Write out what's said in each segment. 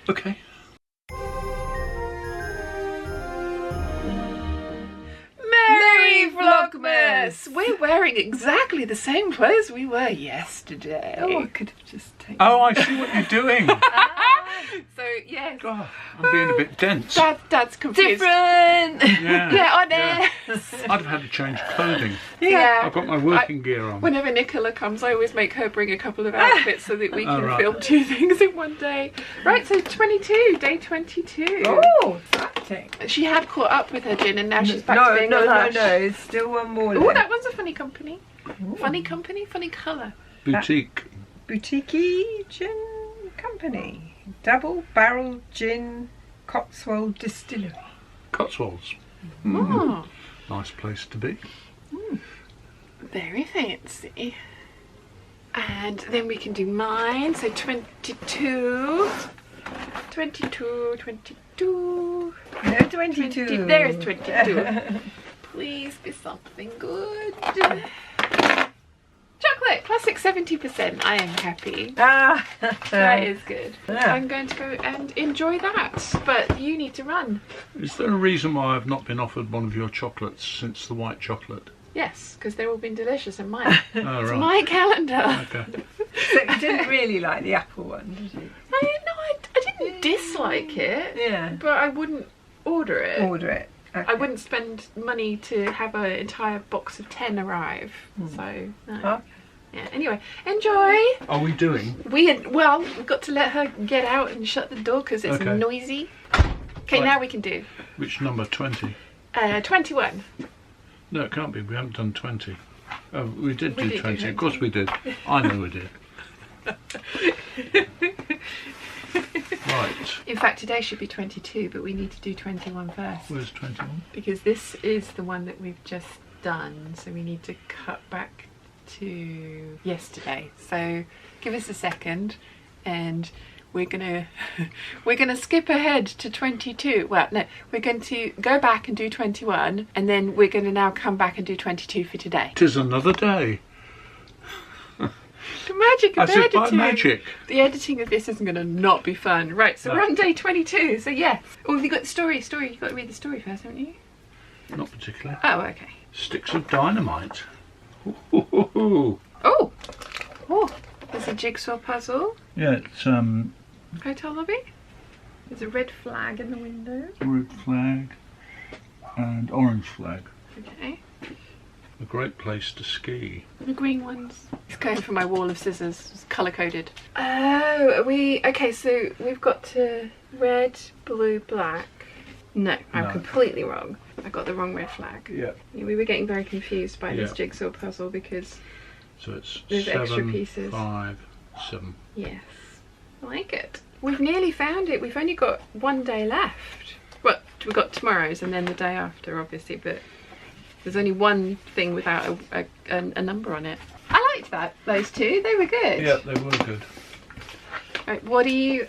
Okay. Merry Vlogmas! We're wearing exactly the same clothes we were yesterday. Oh, I could have just taken. Oh, I see what you're doing. So, yes. God, I'm being a bit dense. Dad's confused. Different! Yeah, honest. I'd have had to change clothing. Yeah. I've got my working gear on. Whenever Nicola comes, I always make her bring a couple of outfits so that we can right. film 2 things in one day. Right, so 22, day 22. Oh, exciting. She had caught up with her gin and now she's back to No, being no, a no, lush. no. It's still one more. Oh, left. that one's a funny company. Ooh. Funny company, funny colour. Boutique. Boutique Gin Company. Double Barrel Gin Cotswold Distillery. Cotswolds. Oh, Nice place to be. very fancy. And then we can do mine. So 22. 22, 22. No, 22. 20, there's 22. Please be something good. Chocolate, classic 70%. I am happy. Ah, That is good. Yeah. I'm going to go and enjoy that. But you need to run. Is there a reason why I've not been offered one of your chocolates since the white chocolate? Yes, because they've all been delicious and mine. Oh, It's right. my calendar. Okay. So you didn't really like the apple one, did you? I didn't dislike it, Yeah. but I wouldn't order it. Order it. Okay. I wouldn't spend money to have an entire box of 10 arrive. So, no. Oh. Yeah. Anyway, enjoy. Are we doing? We've got to let her get out and shut the door because it's Okay. noisy. Okay, Right. now we can do Which number? 20? 21. No, it can't be. We haven't done 20. Oh, we did We do did do 20. Of 20. course we did. I know we did. Right. In fact, today should be 22, but we need to do 21 first Where's 21? because this is the one that we've just done. So we need to cut back to yesterday. So give us a second, and we're gonna skip ahead to 22. Well, no, we're going to go back and do 21, and then we're going to now come back and do 22 for today. 'Tis another day. The magic of As if by editing. magic. The editing of this isn't going to not be fun. Right, so No. we're on day 22. So yes. Oh, have you got the story? You've got to read the story first, haven't you? Not particularly. Oh, okay. Sticks of dynamite. Ooh. Oh, there's a jigsaw puzzle. Yeah, it's Hotel lobby. There's a red flag in the window. red flag and orange flag. Okay. A great place to ski. The green ones. It's going for my wall of scissors. It's colour coded. Oh, okay, so we've got to red, blue, black. No, I'm No. completely wrong. I got the wrong red flag. Yeah. Yeah, we were getting very confused by this Yeah. jigsaw puzzle because So it's there's 7, extra pieces. 5, 7. Yes, I like it. We've nearly found it. We've only got one day left. Well, we've got tomorrow's and then the day after, obviously, but there's only one thing without a number on it. I liked those two. They were good. Yeah, they were good. Right, what are you...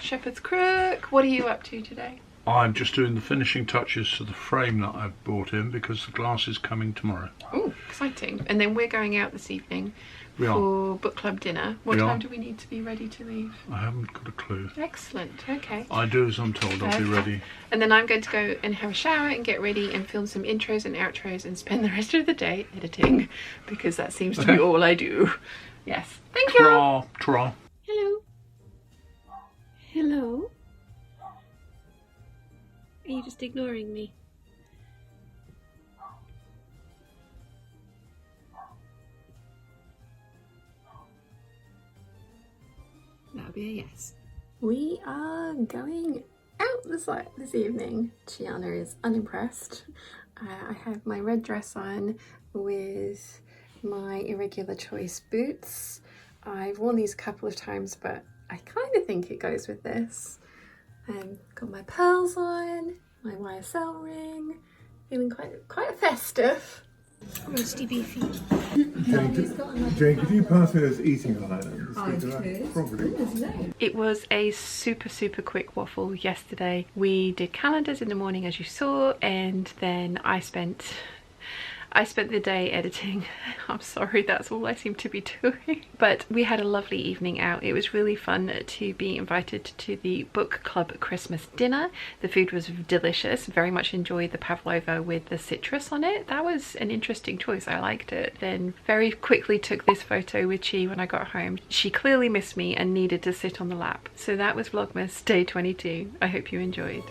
Shepherd's Crook, what are you up to today? I'm just doing the finishing touches to the frame that I've brought in because the glass is coming tomorrow. Oh, exciting. And then we're going out this evening We are. for book club dinner. What We time are. do we need to be ready to leave? I haven't got a clue. Excellent, okay. I do as I'm told. I'll be ready. And then I'm going to go and have a shower and get ready and film some intros and outros and spend the rest of the day editing because that seems to be Okay. all I do. Yes. Thank you. Tra. Hello. Hello. Are you just ignoring me? That'll be a yes. We are going out this evening. Gianna is unimpressed. I have my red dress on with my Irregular Choice boots. I've worn these a couple of times, but I kind of think it goes with this. Got my pearls on, my YSL ring, feeling quite festive. Roasty beefy. Jane, could you pass me those eating items? Probably. It was a super quick waffle yesterday. We did calendars in the morning as you saw, and then I spent I spent the day editing. I'm sorry, that's all I seem to be doing. But we had a lovely evening out. It was really fun to be invited to the book club Christmas dinner. The food was delicious. Very much enjoyed the pavlova with the citrus on it. That was an interesting choice. I liked it. Then very quickly took this photo with Chi when I got home. She clearly missed me and needed to sit on the lap. So that was Vlogmas day 22. I hope you enjoyed.